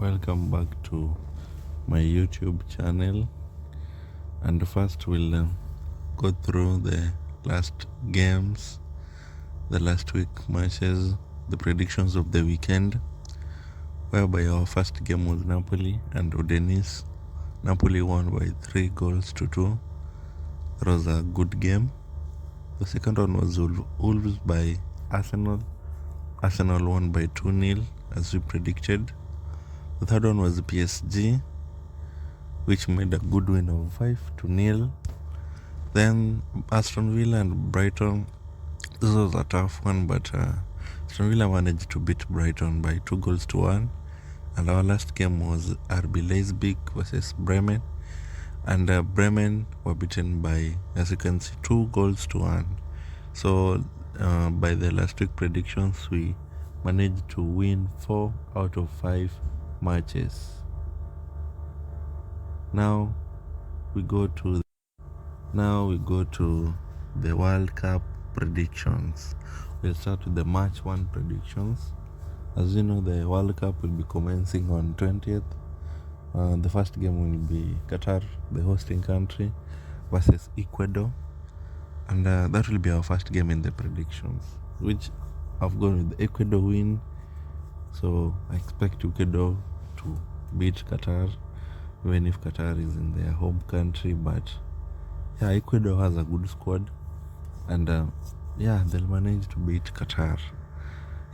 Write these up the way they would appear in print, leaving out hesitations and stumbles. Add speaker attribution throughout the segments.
Speaker 1: Welcome back to my YouTube channel. And first, we'll go through the last games, the last week matches, the predictions of the weekend, whereby our first game was Napoli and Udinese. Napoli won by 3 goals to 2. That was a good game. The second one was Wolves by Arsenal. Arsenal won by 2-0 as we predicted. The third one was PSG, which made a good win of 5-0. Then Aston Villa and Brighton. This was a tough one, but Aston Villa managed to beat Brighton by 2 goals to 1. And our last game was RB Leipzig versus Bremen. And Bremen were beaten by, as you can see, 2 goals to 1. So by the last week predictions, we managed to win 4 out of 5 matches. Now we go to the World Cup predictions. We'll start with the March 1 predictions. As you know, the World Cup will be commencing on 20th. The first game will be Qatar, the hosting country, versus Ecuador. And that will be our first game in the predictions, which I've gone with the Ecuador win. So I expect Ecuador to beat Qatar, even if Qatar is in their home country. But yeah, Ecuador has a good squad, and they'll manage to beat Qatar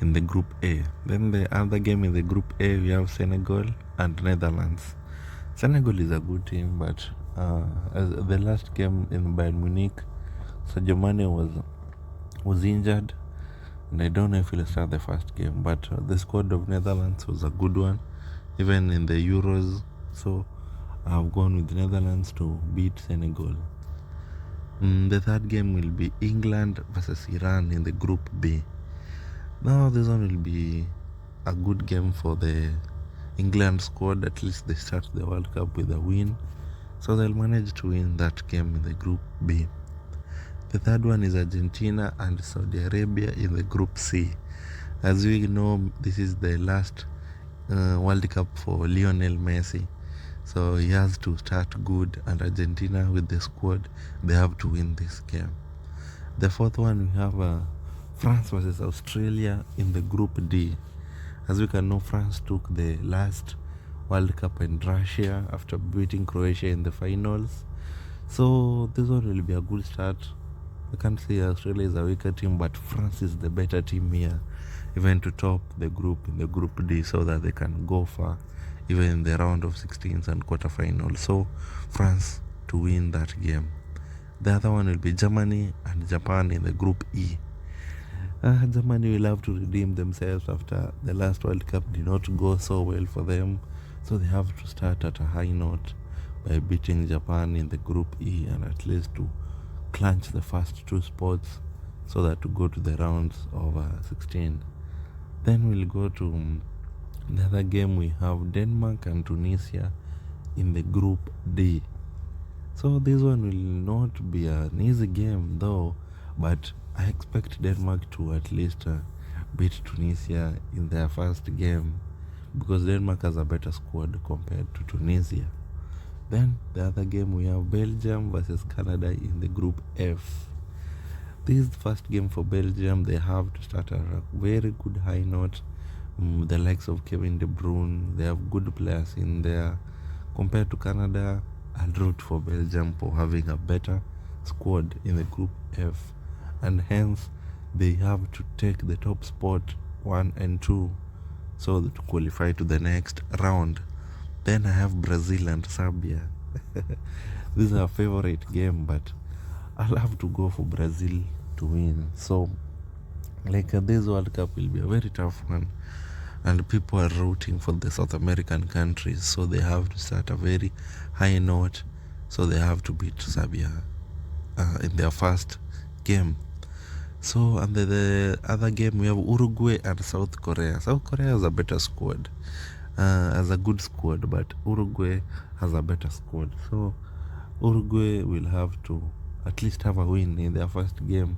Speaker 1: in the Group A. Then the other game in the Group A, we have Senegal and Netherlands. Senegal is a good team, but as the last game in Bayern Munich, Sadio Mane was injured, and I don't know if he'll start the first game. But the squad of Netherlands was a good one, even in the Euros. So I've gone with Netherlands to beat Senegal. The third game will be England versus Iran in the Group B. Now this one will be a good game for the England squad. At least they start the World Cup with a win, so they'll manage to win that game in the Group B. The third one is Argentina and Saudi Arabia in the Group C. As we know, this is the last World Cup for Lionel Messi, so he has to start good, and Argentina with the squad, they have to win this game. The fourth one, we have France versus Australia in the Group D. As we can know, France took the last World Cup in Russia after beating Croatia in the finals. So this one will be a good start. I can't say Australia is a weaker team, but France is the better team here, even to top the group in the Group D, so that they can go far, even in the round of 16s and quarterfinals. So France to win that game. The other one will be Germany and Japan in the Group E. Germany will have to redeem themselves after the last World Cup did not go so well for them. So they have to start at a high note by beating Japan in the Group E, and at least to clinch the first 2 spots, so that to go to the rounds of 16. Then we'll go to the other game. We have Denmark and Tunisia in the Group D. So this one will not be an easy game though, but I expect Denmark to at least beat Tunisia in their first game, because Denmark has a better squad compared to Tunisia. Then the other game, we have Belgium versus Canada in the Group F. This is the first game for Belgium. They have to start at a very good high note. The likes of Kevin De Bruyne, they have good players in there. Compared to Canada, I'll root for Belgium for having a better squad in the Group F, and hence they have to take the top spot 1 and 2, so to qualify to the next round. Then I have Brazil and Serbia. This is a favorite game, but I'll have to go for Brazil to win. So this World Cup will be a very tough one, and people are rooting for the South American countries, so they have to start a very high note, so they have to beat Serbia in their first game. So and the other game, we have Uruguay and South Korea. South Korea has a better squad, has a good squad, but Uruguay has a better squad. So Uruguay will have to at least have a win in their first game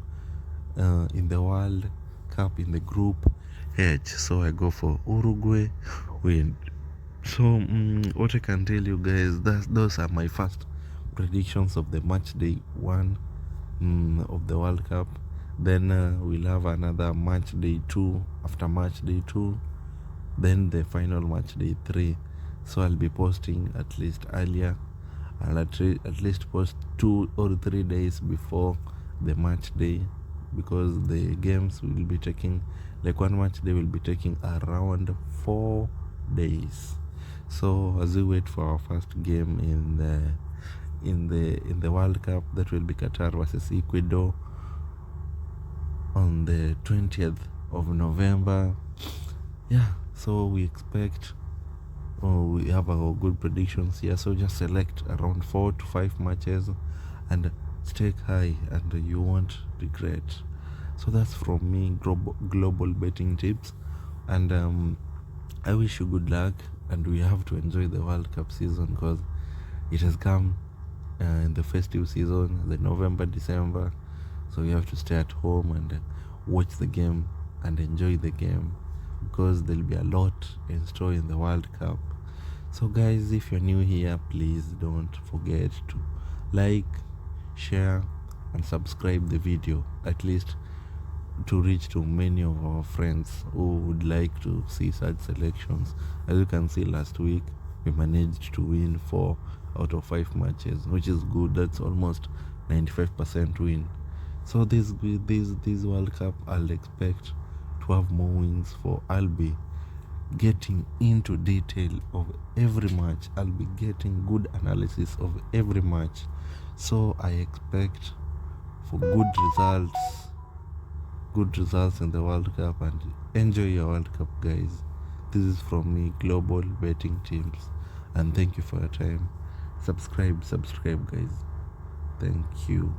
Speaker 1: in the World Cup in the Group H. So I go for Uruguay win. So what I can tell you guys, those are my first predictions of the match day one of the World Cup. Then we'll have another match day two after match day two. Then the final match day three. So I'll be posting at least earlier. I'll at least post 2 or 3 days before the match day, because the games will be taking, like one match day will be taking around 4 days. So as we wait for our first game in the World Cup, that will be Qatar versus Ecuador on the 20th of November. Yeah, so we expect, we have our good predictions here. So just select around 4 to 5 matches and stake high, and you won't regret. So that's from me, global betting tips, and I wish you good luck. And we have to enjoy the World Cup season, because it has come in the festive season, the November, December. So you have to stay at home and watch the game and enjoy the game, because there'll be a lot in store in the World Cup. So guys, if you're new here, please don't forget to like, share and subscribe the video, at least to reach to many of our friends who would like to see such selections. As you can see, last week we managed to win 4 out of 5 matches, which is good. That's almost 95% win. So this World Cup, I'll expect to have more wins. For I'll be getting into detail of every match. I'll be getting good analysis of every match. So I expect for good results in the World Cup, and enjoy your World Cup, guys. This is from me, Global Betting Teams, and thank you for your time. Subscribe, guys. Thank you.